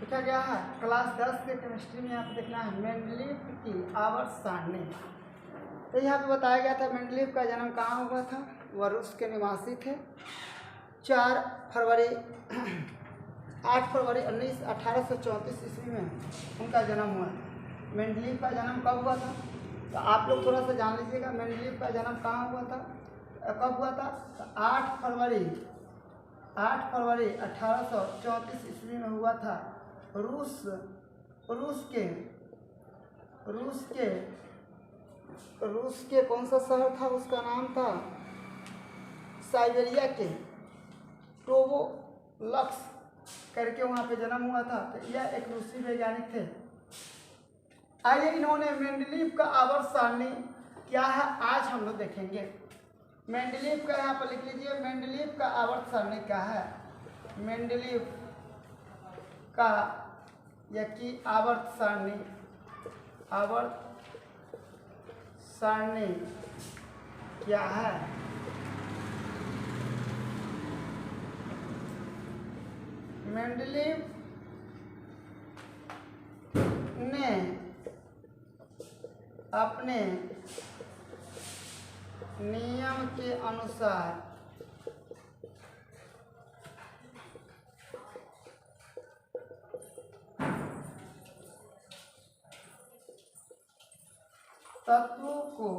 लिखा गया है क्लास 10 के केमिस्ट्री में। यहाँ पे देखना है मेंडलीव की आवर्त सारणी। तो यहाँ पे बताया गया था मेंडलीव का जन्म कहाँ हुआ था। वह रूस के निवासी थे। 8 फरवरी 1834 ईस्वी में उनका जन्म हुआ था। मेंडलीव का जन्म कब हुआ था तो आप लोग थोड़ा सा जान लीजिएगा। मेंडलीव का जन्म कहाँ हुआ था, कब हुआ था तो 8 फरवरी 1834 ईस्वी में हुआ था। रूस के कौन सा शहर था, उसका नाम था साइबेरिया के टोबोलक्स करके वहाँ पे जन्म हुआ था। तो यह एक रूसी वैज्ञानिक थे। आइए इन्होंने मेंडलीव का आवर्त सारणी क्या है आज हम लोग देखेंगे। मेंडलीव का यहाँ पर लिख लीजिए, मेंडलीव का आवर्त सारणी क्या है। मेंडलीव का या की आवर्त सारणी क्या है। मेंडलीव ने अपने नियम के अनुसार तत्वों को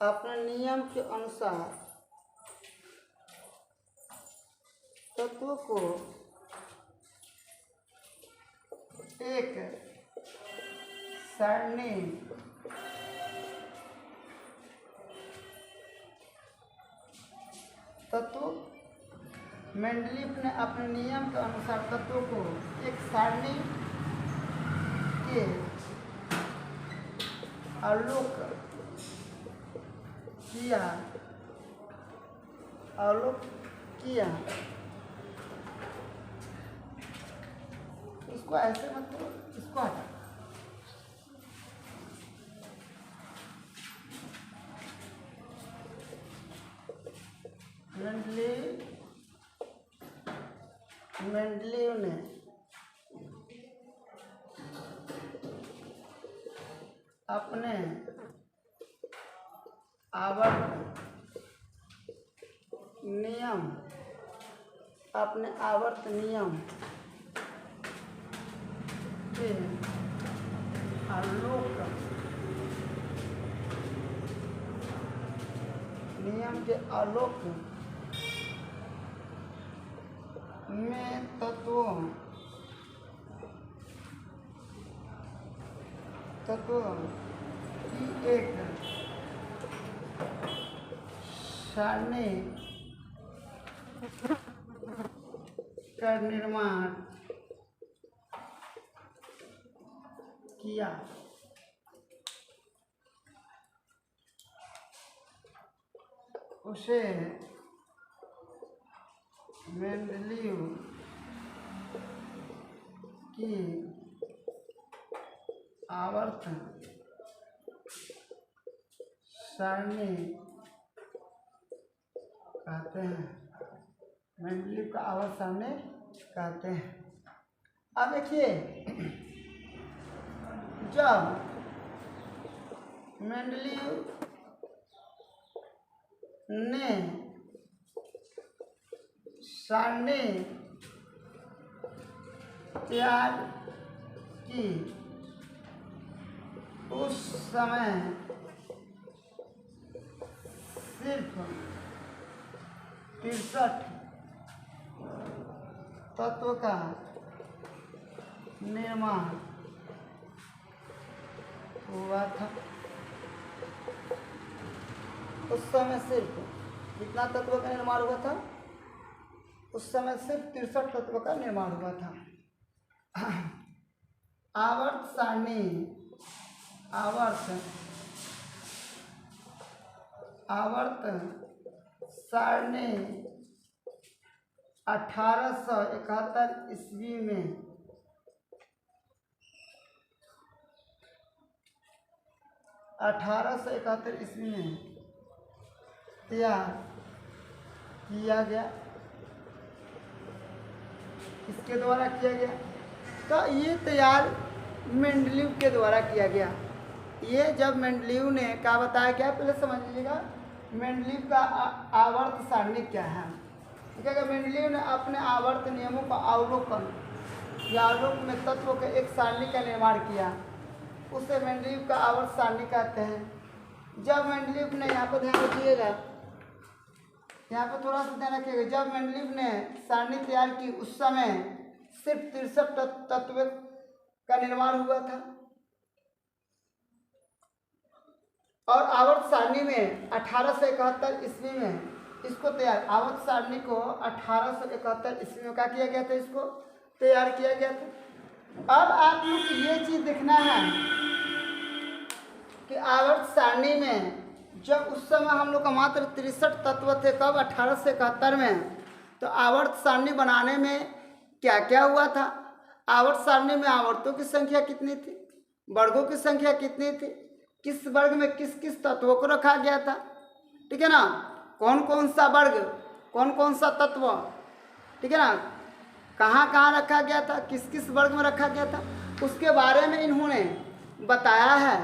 अपने नियम के अनुसार तत्वों को एक सारणी मेंडलीव ने अपने नियम के अनुसार तत्वों को एक सारणी के आलोक किया। इसको ऐसे मत करो, इसको हटा। मेंडलीव ने अपने आवर्त नियम के आलोक में तत्वों की एक सारणी का निर्माण किया। उसे मेंडलीव की आवर्त सारणी कहते हैं। मेंडलीव का आवर्त सारणी कहते हैं। अब देखिए, जब मेंडलीव ने सारणी तैयार की उस समय सिर्फ 63 तत्व का निर्माण हुआ था। उस समय सिर्फ कितना तत्व का निर्माण हुआ था, उस समय सिर्फ 63 तत्व का निर्माण हुआ था। आवर्त सारणी 1871 ईस्वी में तैयार किया गया। इसके द्वारा किया गया। तो ये तैयार मेंडलीव के द्वारा किया गया। ये जब मेंडलीव ने क्या बताया, क्या पहले समझ लीजिएगा मेंडलीव का आवर्त सारणी क्या है। ठीक है, मेंडलीव ने अपने आवर्त नियमों का अवलोकन या आलोक में तत्व के एक सारणी का निर्माण किया, उसे मेंडलीव का आवर्त सारणी कहते हैं। जब मेंडलीव ने, यहाँ पर ध्यान रखिएगा, यहाँ पर थोड़ा सा ध्यान रखिएगा, जब मेंडलीव ने सारणी तैयार की उस समय सिर्फ 63 तत्व का निर्माण हुआ था और आवर्त सारणी में 1871 ईस्वी में इसको तैयार, आवर्त सारणी को 1871 ईस्वी में क्या किया गया था, इसको तैयार किया गया था। अब आप लोग को ये चीज देखना है कि आवर्त सारणी में जब उस समय हम लोग का मात्र 63 तत्व थे, कब 1871 में, तो आवर्त सारणी बनाने में क्या क्या हुआ था। आवर्त सारणी में आवर्तों की संख्या कितनी थी, वर्गों की संख्या कितनी थी, किस वर्ग में किस किस तत्वों को रखा गया था, ठीक है ना, कौन कौन सा वर्ग, कौन कौन सा तत्व, ठीक है ना, कहाँ कहाँ रखा गया था, किस किस वर्ग में रखा गया था, उसके बारे में इन्होंने बताया है।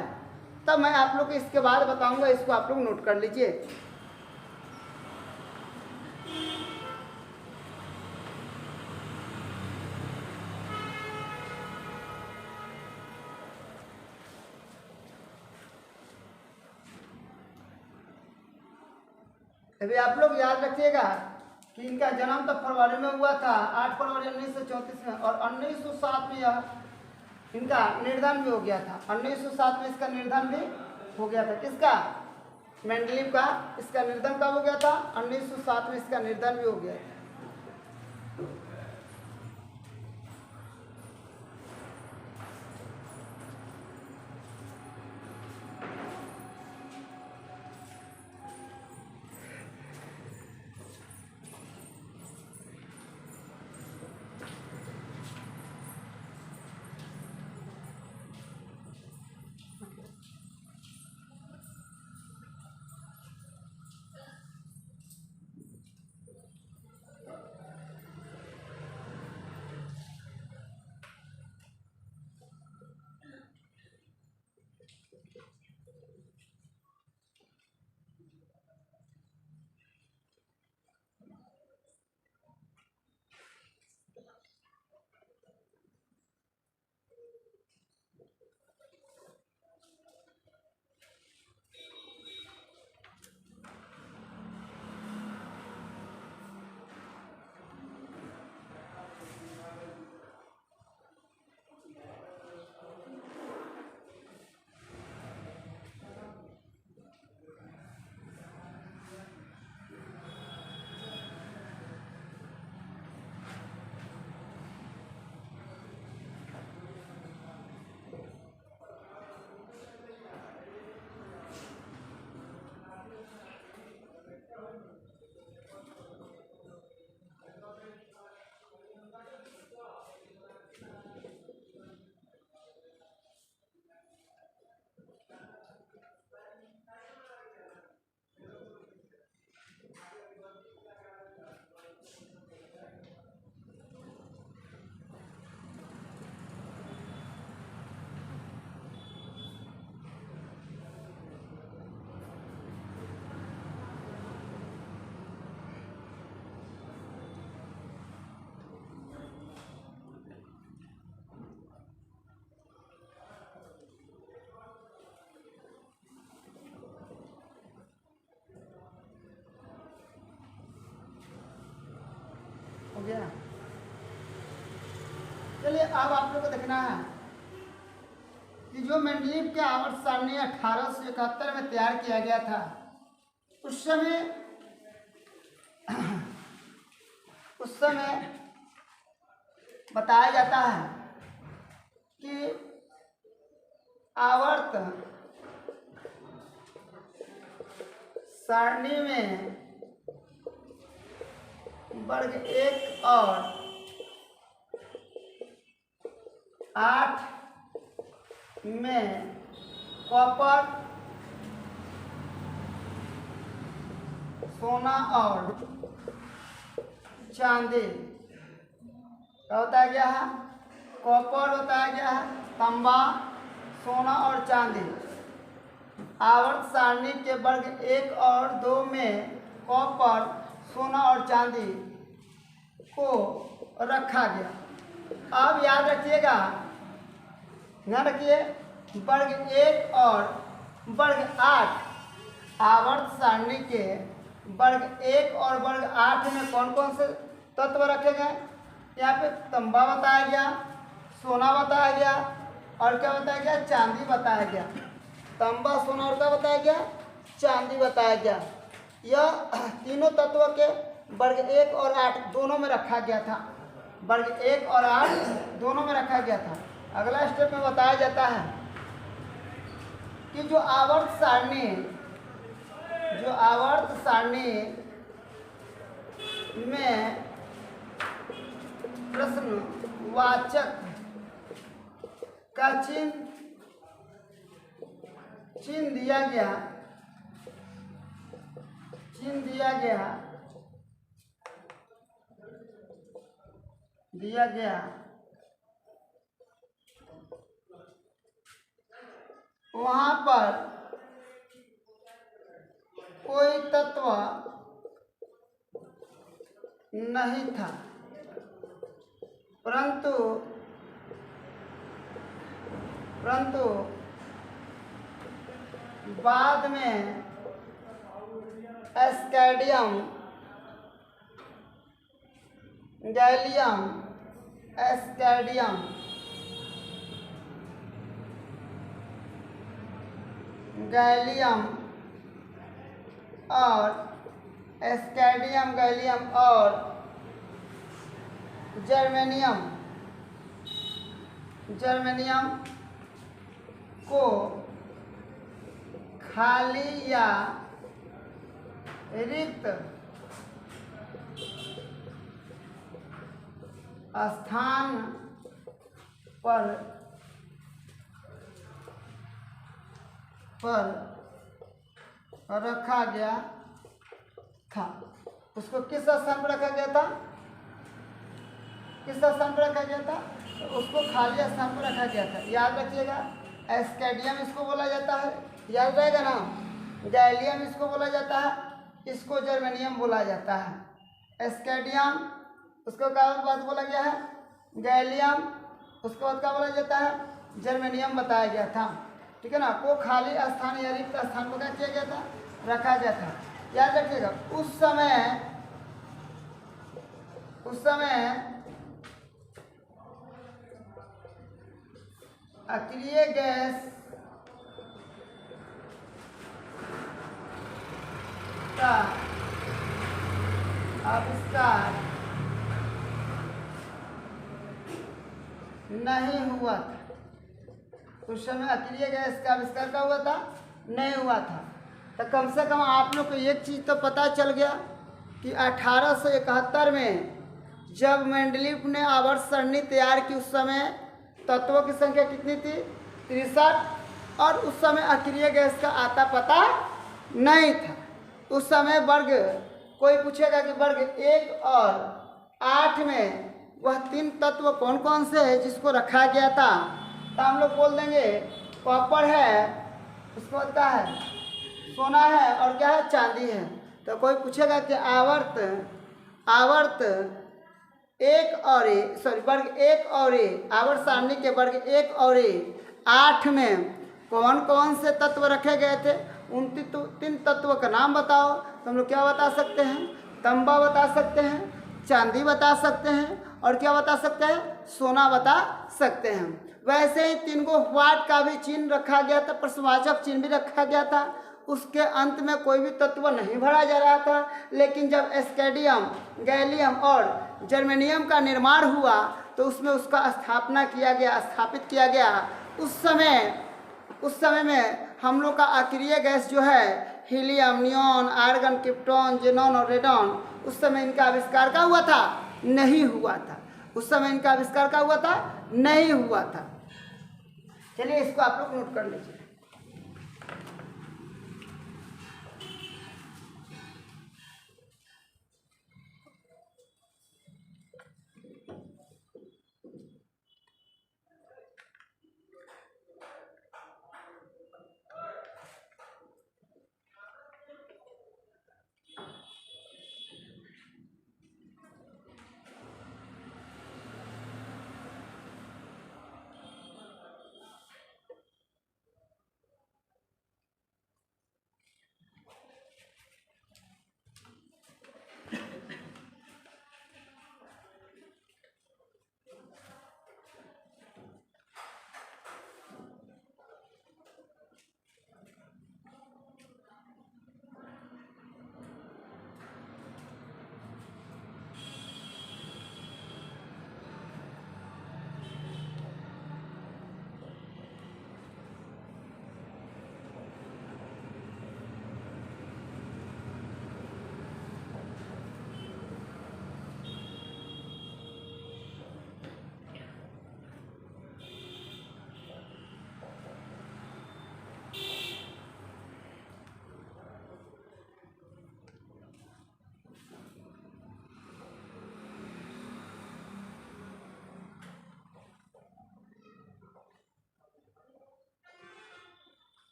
तब मैं आप लोग को इसके बाद बताऊंगा, इसको आप लोग नोट कर लीजिए। अभी आप लोग याद रखिएगा कि इनका जन्म तो फरवरी में हुआ था, 8 फरवरी 1934 में, और 1907 में यह इनका निर्धन भी हो गया था। 1907 में इसका निर्धन भी हो गया था। किसका, मेंडलीव का। इसका निर्धन कब हो गया था, 1907 में इसका निर्धन भी हो गया था। हो गया। चलिए अब आप लोग को देखना है कि जो मेंडलीव के आवर्त सारणी 1871 में तैयार किया गया था, उस समय बताया जाता है कि आवर्त सारणी में वर्ग 1 और 8 में कॉपर, सोना और चांदी क्या बताया गया है? कॉपर बताया गया है, तांबा, सोना और चांदी। आवर्त सारणी के वर्ग 1 और 2 में कॉपर, सोना और चांदी को रखा गया। अब याद रखिएगा, ध्यान रखिए, वर्ग 1 और वर्ग 8, आवर्त सारणी के वर्ग 1 और वर्ग 8 में कौन कौन से तत्व रखे गए? यहाँ पे तांबा बताया गया, सोना बताया गया और क्या बताया गया? चांदी बताया गया। तांबा, सोना और क्या बताया गया? चांदी बताया गया। यह तीनों तत्वों के वर्ग 1 और 8 दोनों में रखा गया था। वर्ग 1 और 8 दोनों में रखा गया था। अगला स्टेप में बताया जाता है कि जो आवर्त सारणी में प्रश्नवाचक का चिन्ह दिया गया वहां पर कोई तत्व नहीं था, परंतु बाद में एस्कैडियम, गैलियम और जर्मेनियम को खाली या रिक्त स्थान पर रखा गया था। उसको किस स्थान पर रखा गया था? किस स्थान पर रखा गया था? तो उसको खाली स्थान पर रखा गया था। याद रखिएगा, एस्कैडियम इसको बोला जाता है, याद रहेगा ना। गैलियम इसको बोला जाता है, इसको जर्मेनियम बोला जाता है। एस्कैडियम, उसको क्या बात बोला गया है? गैलियम, उसके बाद क्या बोला जाता है? जर्मेनियम बताया गया था। ठीक है ना। को खाली स्थान या रिक्त स्थान पर क्या किया गया था? रखा गया था। याद रखिएगा, उस समय अक्रिय गैस का आविष्कार नहीं हुआ था। उस समय अक्रिय गैस का आविष्कार क्या हुआ था? नहीं हुआ था। तो कम से कम आप लोग को एक चीज़ तो पता चल गया कि 1871 में जब मेंडलीफ ने आवर्त सारणी तैयार की, उस समय तत्वों की संख्या कितनी थी? 63। और उस समय अक्रिय गैस का आता पता नहीं था। उस समय वर्ग, कोई पूछेगा कि वर्ग 1 और 8 में वह 3 तत्व कौन कौन से है जिसको रखा गया था? तो हम लोग बोल देंगे कॉपर है, उसके बाद क्या है? सोना है और क्या है? चांदी है। तो कोई पूछेगा कि वर्ग 1 और आवर्त सारणी के वर्ग 1 और 8 में कौन कौन से तत्व रखे गए थे? उन 3 तत्वों का नाम बताओ। तो हम लोग क्या बता सकते हैं? तांबा बता सकते हैं, चांदी बता सकते हैं और क्या बता सकते हैं? सोना बता सकते हैं। वैसे ही 3 को व्हाट का भी चिन्ह रखा गया था, प्रश्नवाचक चिन्ह भी रखा गया था। उसके अंत में कोई भी तत्व नहीं भरा जा रहा था। लेकिन जब एस्कैडियम, गैलियम और जर्मेनियम का निर्माण हुआ तो उसमें उसका स्थापित किया गया। उस समय में हम लोग का अक्रिय गैस जो है helium, neon, argon, krypton, xenon और रेडॉन, उस समय इनका आविष्कार क्या हुआ था? नहीं हुआ था। उस समय इनका आविष्कार क्या हुआ था? नहीं हुआ था। चलिए इसको आप लोग नोट कर लीजिए।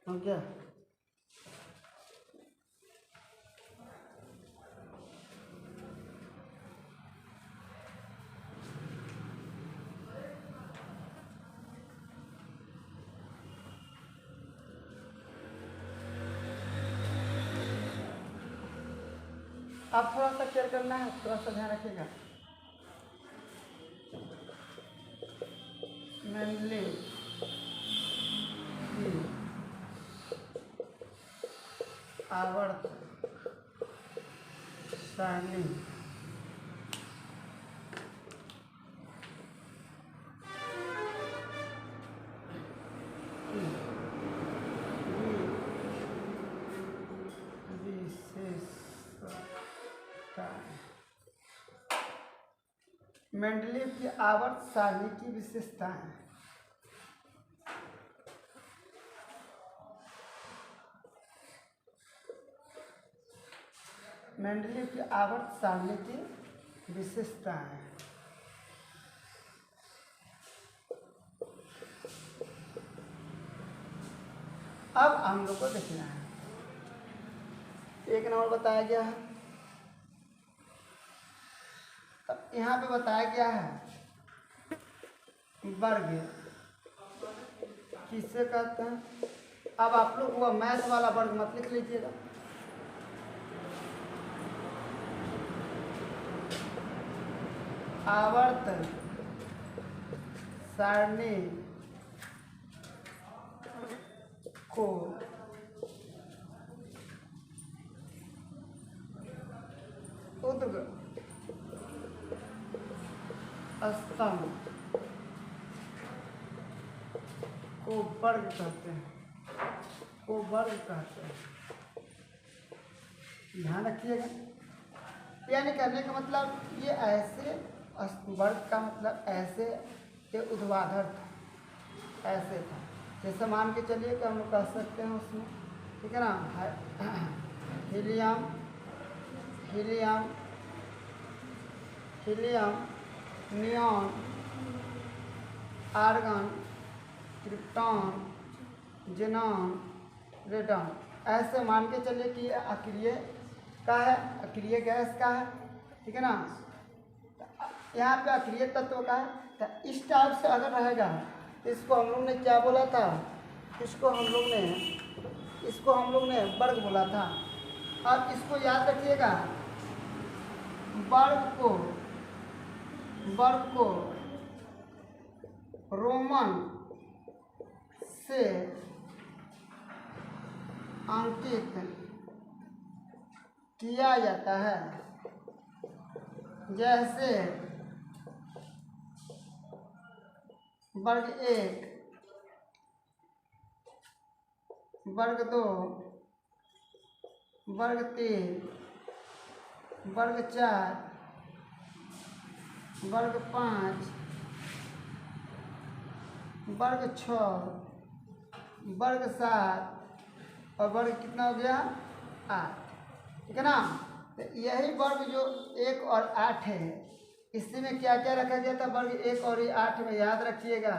हो गया। अब थोड़ा सा केयर करना है, थोड़ा सा ध्यान रखिएगा। मेनली आवर्त सारणी मेंडलीव की आवर्त सारणी की विशेषताएं। मेंडलीव की आवर्त सारणी की विशेषताएं। अब हम लोग को देखना है, एक नंबर बताया गया है, यहाँ पे बताया गया है वर्ग किसे कहते हैं। अब आप लोग वो मैथ वाला वर्ग मत लिख लीजिएगा, आवर्त सारणी को उद्ग स्तंभ को वर्ग कहते हैं, को वर्ग कहते हैं। ध्यान रखिएगा, यानी कहने का मतलब ये ऐसे वर्ग का मतलब ऐसे ये ऊर्ध्वाधर था, ऐसे था। जैसे मान के चलिए कि हम लोग कह सकते हैं उसमें, ठीक है ना, helium helium helium neon argon krypton xenon radon, ऐसे मान के चलिए कि अक्रिय का है, अक्रिय गैस का है, ठीक है ना। यहाँ पे अक्रिय तत्व का है, तो इस टाइप से अगर रहेगा, इसको हम लोग ने क्या बोला था, इसको हम लोग ने वर्ग बोला था। अब इसको याद रखिएगा, वर्ग को रोमन से अंकित किया जाता है, जैसे वर्ग 1, वर्ग 2, वर्ग 3, वर्ग 4, वर्ग 5, वर्ग 6, वर्ग 7 और वर्ग कितना हो गया 8, ठीक है ना। तो यही वर्ग जो 1 और 8 है, इसी में क्या क्या रखा गया था, वर्ग 1 और 8 में, याद रखिएगा,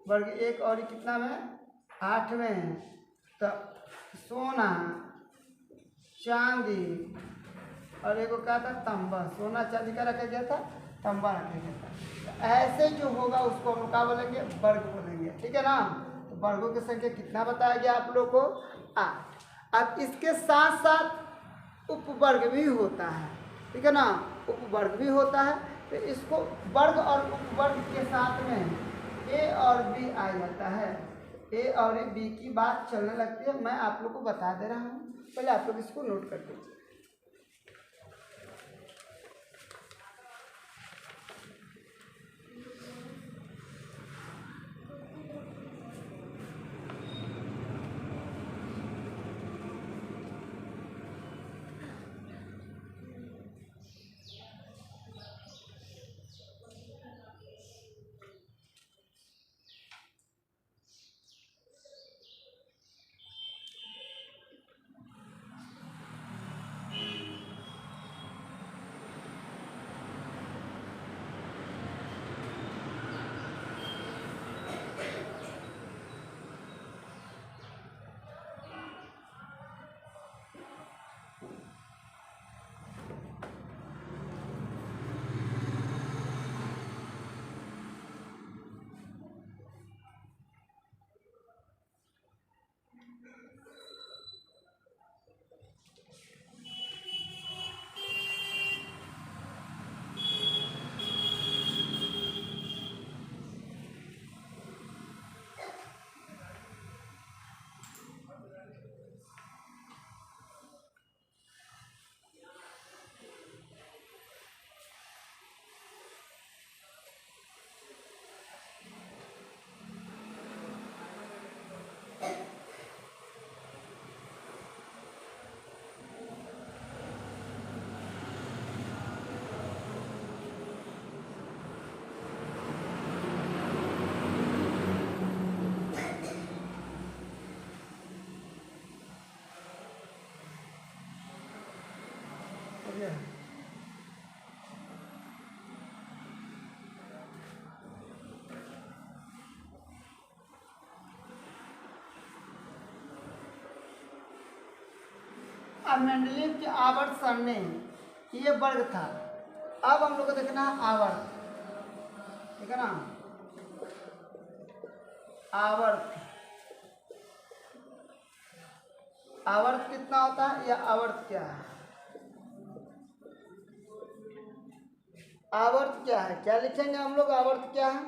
वर्ग 1 और कितना में 8 में, तो सोना चांदी और एक क्या था तांबा, सोना चांदी का रखा गया था, तांबा रखा गया था। तो ऐसे जो होगा उसको हम क्या बोलेंगे, वर्ग बोलेंगे, ठीक है ना। तो वर्गों की संख्या कितना बताया गया आप लोग को 8। अब इसके साथ साथ उपवर्ग भी होता है, ठीक है ना, उपवर्ग भी होता है। तो इसको वर्ग और उपवर्ग के साथ में ए और बी आ जाता है, ए और बी की बात चलने लगती है। मैं आप लोग को बता दे रहा हूँ, पहले आप लोग इसको नोट कर लीजिए। गया। अब मेंडलीव की आवर्त सारणी, ये वर्ग था। अब हम लोग को देखना है आवर्त, ठीक है ना। आवर्त, आवर्त कितना होता है या आवर्त क्या है? आवर्त क्या है, क्या लिखेंगे हम लोग? आवर्त क्या है?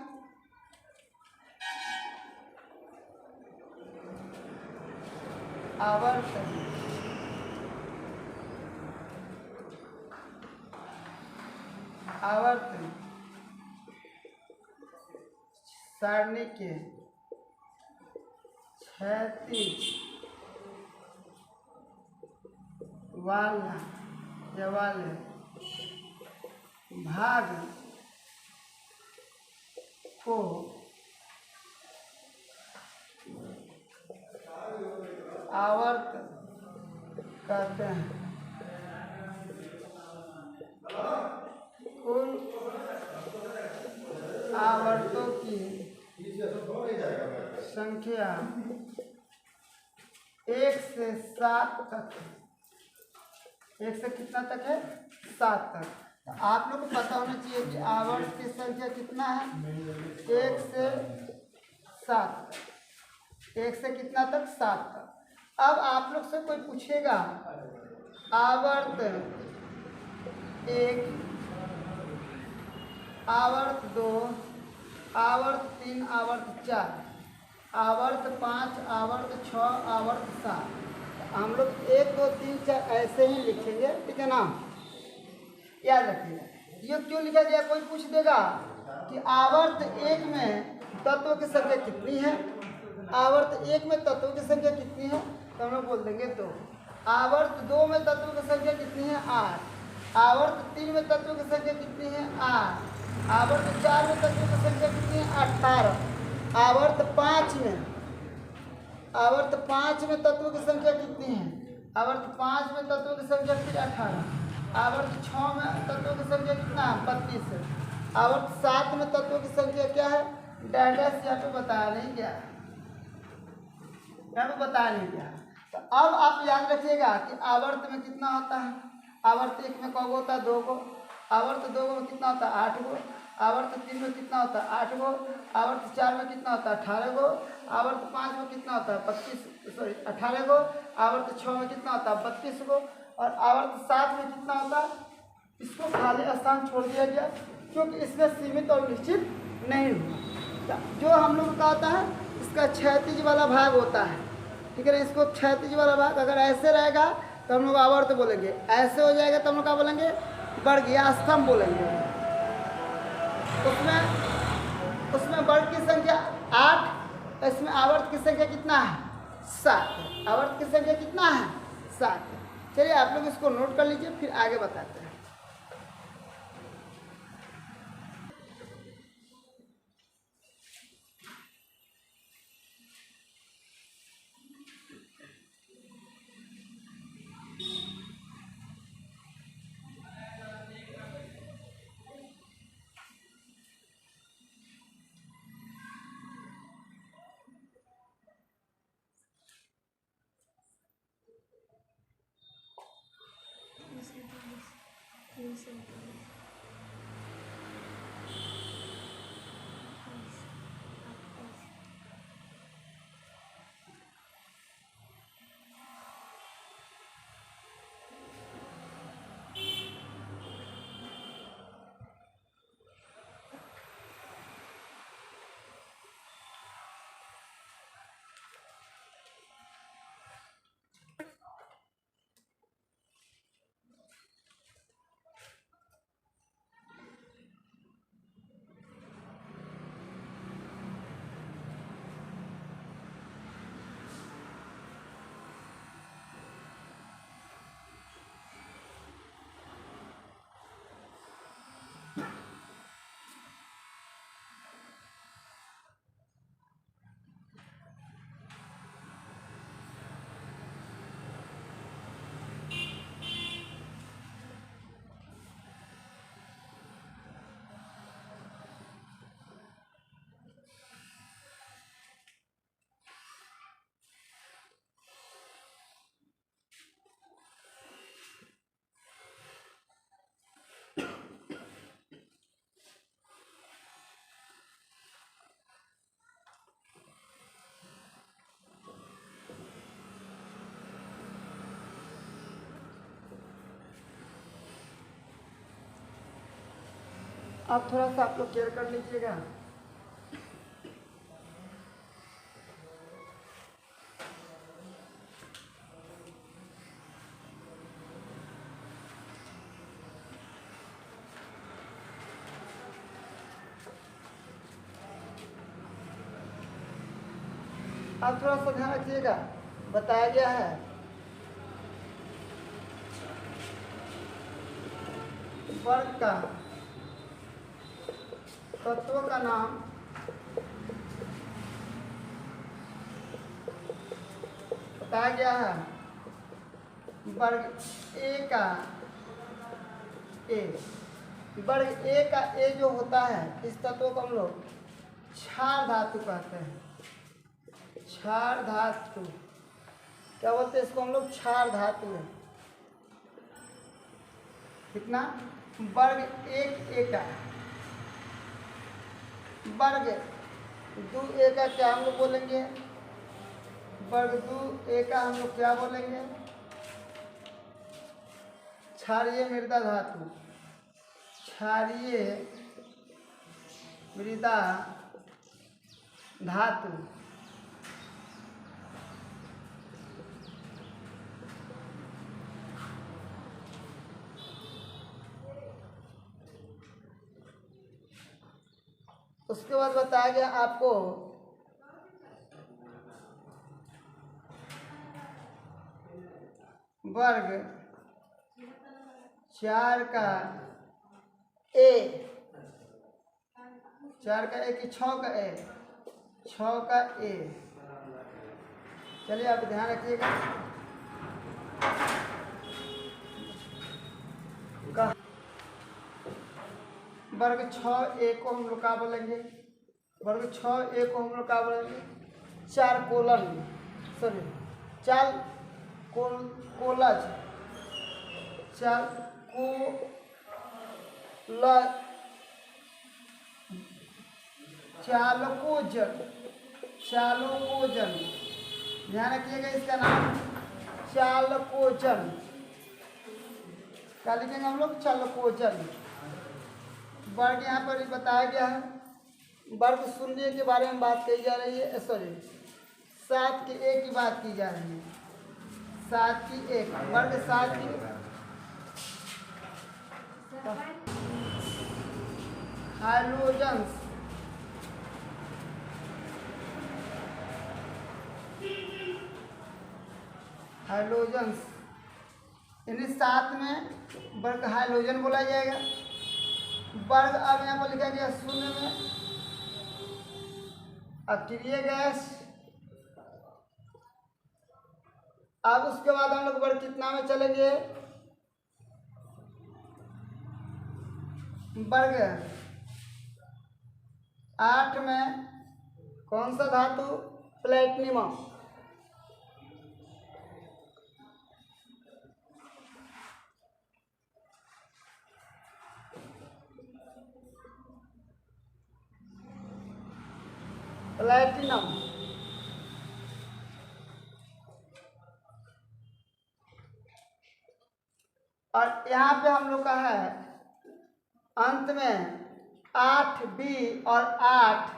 आवर्त आवर्त सारणी के क्षैतिज वाले भाग को आवर्त कहते हैं। कुल आवर्तों की संख्या 1 से 7 तक, 1 से कितना तक है? 7 तक। तो आप लोग को पता होना चाहिए कि आवर्त की संख्या कितना है? 1 से 7, 1 से कितना तक? 7 तक। अब आप लोग से कोई पूछेगा आवर्त 1, आवर्त 2, आवर्त 3, आवर्त 4, आवर्त 5, आवर्त 6, आवर्त 7। हम लोग 1 2 3 4 ऐसे ही लिखेंगे, ठीक है ना। याद रखिएगा। ये क्यों लिखा गया? कोई पूछ देगा कि आवर्त 1 में तत्वों की संख्या कितनी है, आवर्त 1 में तत्वों की संख्या कितनी है, तो हम लोग बोल देंगे 2। आवर्त 2 में तत्वों की संख्या कितनी है? 8। आवर्त 3 में तत्वों की संख्या कितनी है? 8। आवर्त 4 में तत्वों की संख्या कितनी है? 18। आवर्त 5 में तत्वों की संख्या कितनी है? आवर्त 5 में तत्वों की संख्या फिर 18। आवर्त 6 में तत्वों की संख्या कितना है? 32 है। आवर्त 7 में तत्वों की संख्या क्या है? डैश यहाँ पे बताया नहीं गया, यहाँ पे बताया नहीं गया। तो अब आप याद रखिएगा कि आवर्त में कितना होता है। आवर्त 1 में कब होता है? 2 को। आवर्त 2 में कितना होता है? 8 गो। आवर्त 3 में कितना होता है? 8 गो। आवर्त 4 में कितना होता है? 18 गो। आवर्त 5 में कितना होता है? 18 गो। आवर्त 6 में कितना होता है? 32 गो। और आवर्त 7 में कितना होता है? इसको खाली स्थान छोड़ दिया गया क्योंकि इसमें सीमित और निश्चित नहीं हुआ। जो हम लोग का होता है इसका क्षैतिज वाला भाग होता है, ठीक है ना। इसको क्षैतिज वाला भाग अगर ऐसे रहेगा तो हम लोग आवर्त बोलेंगे, ऐसे हो जाएगा तो हम लोग क्या बोलेंगे? वर्ग या स्तंभ बोलेंगे। उसमें वर्ग की संख्या 8, इसमें आवर्त की संख्या कितना है? 7। आवर्त की संख्या कितना है? 7। चलिए आप लोग इसको नोट कर लीजिए, फिर आगे बताते हैं। अब थोड़ा सा आप लोग केयर कर लीजिएगा। अब थोड़ा सा ध्यान रखिएगा, बताया गया है वर्ग का तत्व का नाम बताया गया है वर्ग ए का ए। वर्ग ए का ए जो होता है इस तत्व को हम लोग क्षार धातु कहते हैं। क्षार धातु क्या बोलते हैं इसको हम लोग? क्षार धातु है। कितना? वर्ग एक ए का, वर्ग दो ए का क्या हम लोग बोलेंगे? वर्ग दो ए का हम लोग क्या बोलेंगे? क्षारीय मृदा धातु। क्षारीय मृदा धातु। उसके बाद बताया गया आपको वर्ग चार का ए, चार का ए कि छः का ए? छः का ए। चलिए आप ध्यान रखिएगा। वर्ग 6a को हम लोग क्या बोलेंगे? वर्ग 6a को हम लोग क्या बोलेंगे? चार कोलन, सॉरी चार कोलज, चार कोलज, चालकोजन, चालकोजन। ध्यान रखिएगा इसका नाम चालकोजन। क्या लिखेंगे हम लोग? चालकोजन। वर्ग यहाँ पर बताया गया है। वर्ग शून्य के बारे में बात कही जा रही है, सॉरी 7 की ए की बात की जा रही है। 7 की एक, वर्ग 7 की हाइड्रोजन्स, हाइड्रोजन्स यानी 7 में वर्ग हाइड्रोजन बोला जाएगा। वर्ग अब यहाँ पर लिखा गया शून्य में अक्रिय गैस। अब उसके बाद हम लोग वर्ग कितना में चलेंगे? वर्ग 8 में कौन सा धातु? प्लेटिनम। प्लेटिनम। और यहाँ पे हम लोग का है अंत में 8b और 8,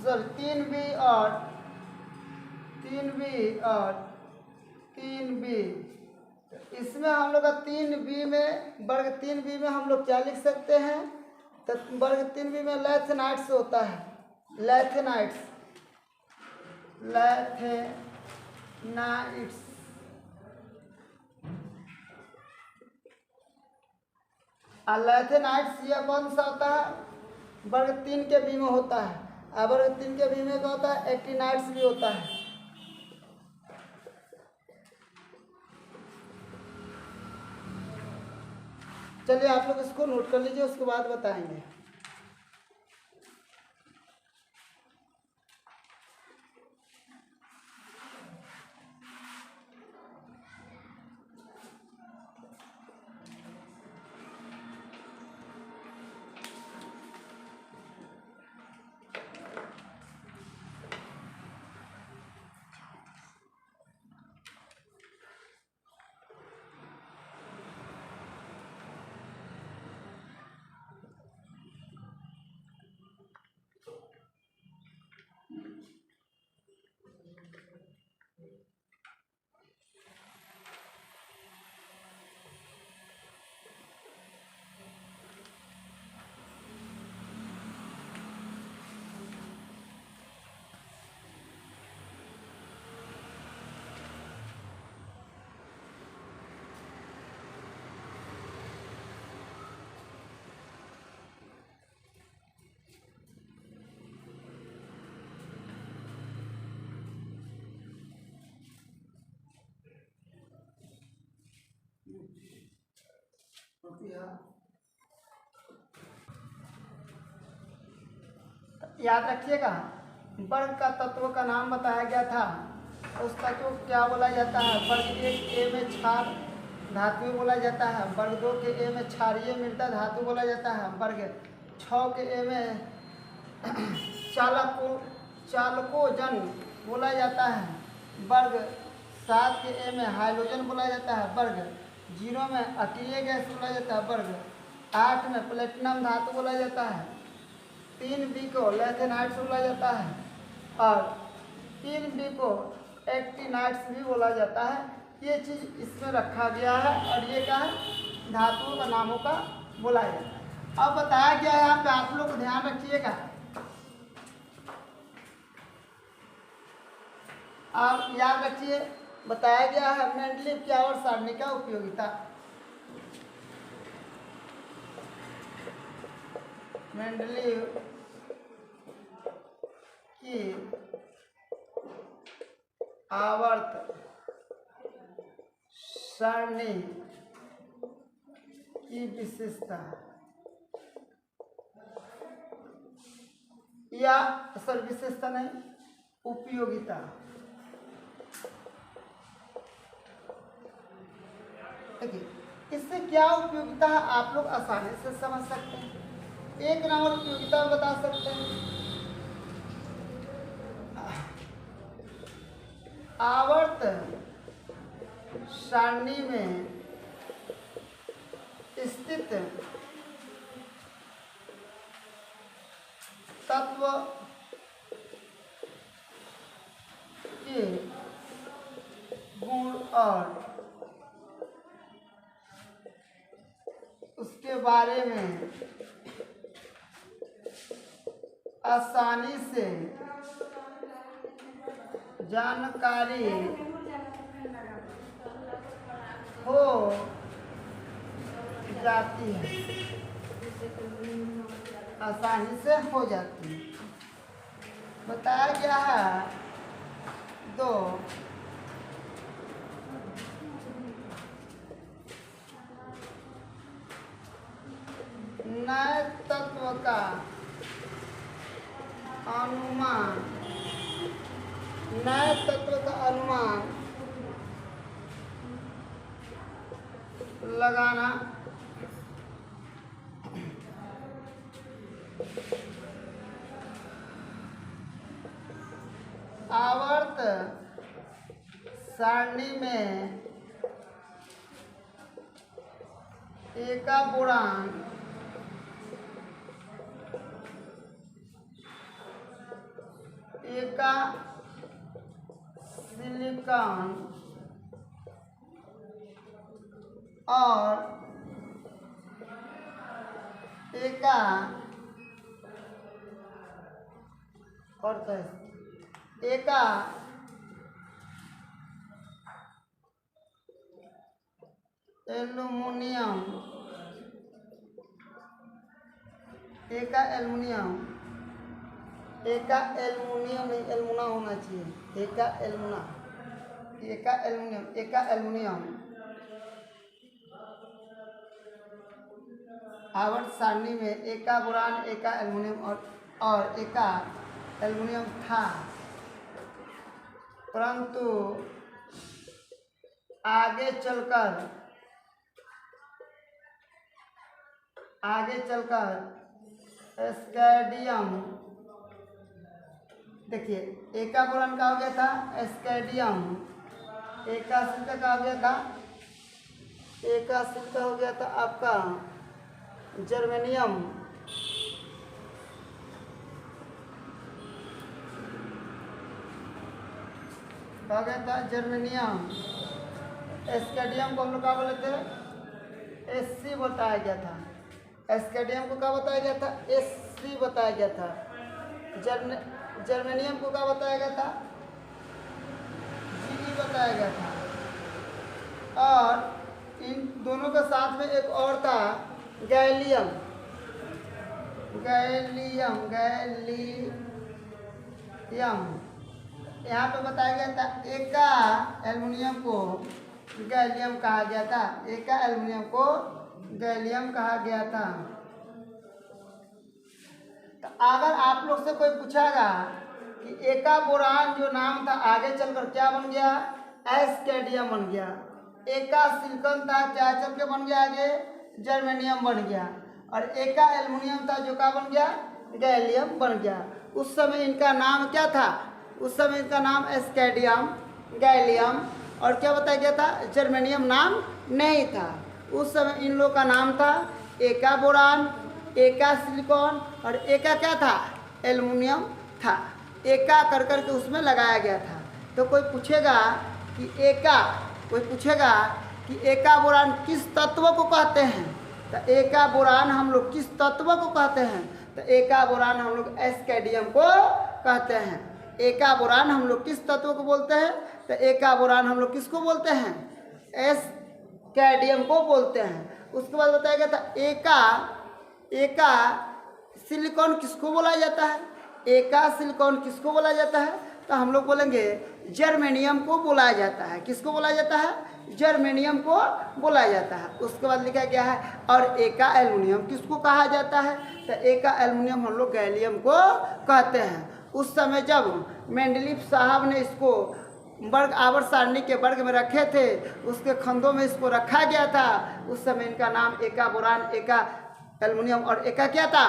सॉरी 3b और 3b और 3b। इसमें हम लोग का 3b में, वर्ग 3b में हम लोग क्या लिख सकते हैं? तो वर्ग 3b में लैथेनाइट्स होता है। लैथेनाइट्स, लैथेनाइट्स। लैथेनाइट्स यह कौन सा होता है? वर्ग 3 के बी में होता है। और वर्ग 3 के बी में क्या होता है? एक्टिनाइट्स भी होता है। चलिए आप लोग इसको नोट कर लीजिए, उसके बाद बताएंगे। याद रखिएगा, वर्ग का तत्व का नाम बताया गया था। उस तत्व को क्या बोला जाता है? वर्ग 1 ए में क्षार धातु बोला जाता है। वर्ग 2 के ए में क्षारीय मृदा धातु बोला जाता है। वर्ग 6 के ए में चालकोजन बोला जाता है। वर्ग 7 के ए में हाइड्रोजन बोला जाता है। वर्ग 0 में अक्रिय गैस बोला जाता है। वर्ग 8 में प्लेटिनम धातु बोला जाता है। 3B को लैथेनाइट्स बोला जाता है और 3B को एक्टिनाइट्स भी बोला जाता है। ये चीज़ इसमें रखा गया है और ये क्या है? धातुओं का नामों का बोला जाता है। अब बताया गया है यहाँ पे, आप लोग ध्यान रखिएगा। आप याद रखिए, बताया गया है मेंडलीव की आवर्त सारणी का उपयोगिता। मेंडलीव की आवर्त सारणी की विशेषता या सर विशेषता नहीं, उपयोगिता। देखिए, इससे क्या उपयोगिता है आप लोग आसानी से समझ सकते हैं। एक नंबर उपयोगिता बता सकते हैं। आवर्त सारणी में स्थित तत्व के गुण और उसके बारे में आसानी से जानकारी हो जाती है, आसानी से हो जाती है। बताया गया है 2 नए तत्व का अनुमान, नए तत्व का अनुमान लगाना आवर्त सारणी में एका बोरान एका सिलिकॉन और एका एल्युमिनियम, एका एल्युमिनियम नहीं, एल्युमिना होना चाहिए। एका एल्युमिनियम आवर्त सारणी में एका बोरान, एका एल्युमिनियम और एका एल्युमिनियम था, परंतु आगे चलकर स्कैंडियम, देखिए एका बोरान का हो गया था स्कैंडियम, एका सिलिका का हो गया था, एका सिलिका हो गया था आपका जर्मेनियम, कहा गया था जर्मेनियम। स्कैंडियम को हम लोग क्या बोले थे? SC बताया गया था। स्कैंडियम को क्या बताया गया था? SC बताया गया था। जर्मेनियम को क्या बताया गया था? GE बताया गया था। और इन दोनों के साथ में एक और था गैलियम। यहाँ पे बताया गया था एका एल्युमिनियम को गैलियम कहा गया था। एका एल्युमिनियम को गैलियम कहा गया था। तो अगर आप लोग से कोई पूछेगा कि एका बोरान जो नाम था आगे चलकर क्या बन गया, एस्केडियम बन गया। एका सिलिकॉन था, क्या चल के बन गया आगे, जर्मेनियम बन गया। और एका एल्युमिनियम था जो क्या बन गया, गैलियम बन गया। उस समय इनका नाम क्या था, उस समय इनका नाम एस्केडियम, गैलियम और क्या बताया गया था, जर्मेनियम नाम नहीं था। उस समय इन लोग का नाम था एका बोरान, एका सिलिकॉन और एका क्या था, एल्युमिनियम था। एका कर कर के उसमें लगाया गया था। तो कोई पूछेगा कि एका, कोई पूछेगा कि एका बोरान किस तत्व को कहते हैं, तो एका बोरान हम लोग किस तत्व को कहते हैं, तो एका बोरान हम लोग एस्केडियम को कहते हैं। एका बोरान हम लोग किस तत्व को बोलते हैं, तो एका बोरान हम लोग किसको बोलते हैं, एस्केडियम को बोलते हैं। उसके बाद बताया गया था एका, एका सिलिकॉन किसको बोला जाता है, एका सिलिकॉन किसको बोला जाता है, तो हम लोग बोलेंगे जर्मेनियम को बोला जाता है। किसको बोला जाता है, जर्मेनियम को बोला जाता है। उसके बाद लिखा गया है और एका एल्युमिनियम किसको कहा जाता है, तो एका एल्युमिनियम हम लोग गैलियम को कहते हैं। उस समय जब मेंडलीफ साहब ने इसको वर्ग आवर्त सारणी के वर्ग में रखे थे, उसके खंडों में इसको रखा गया था। उस समय इनका नाम एका बोरान, एका एल्युमिनियम और एका क्या था,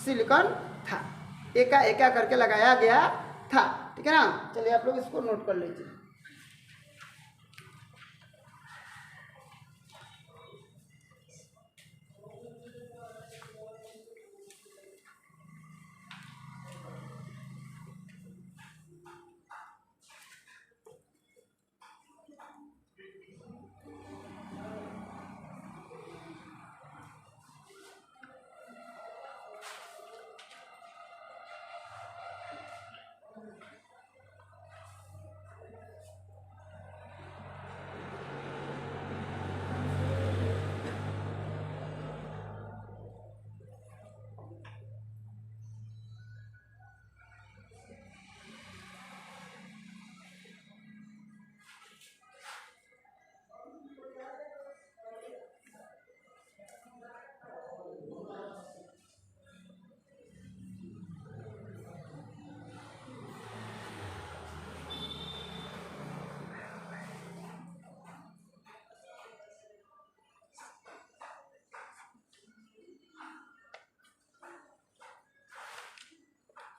सिलिकॉन था। एका एका करके लगाया गया था। ठीक है ना, चलिए आप लोग इसको नोट कर लीजिए।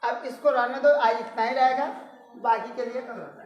अब इसको रहने दो, आज इतना ही रहेगा, बाकी के लिए कल।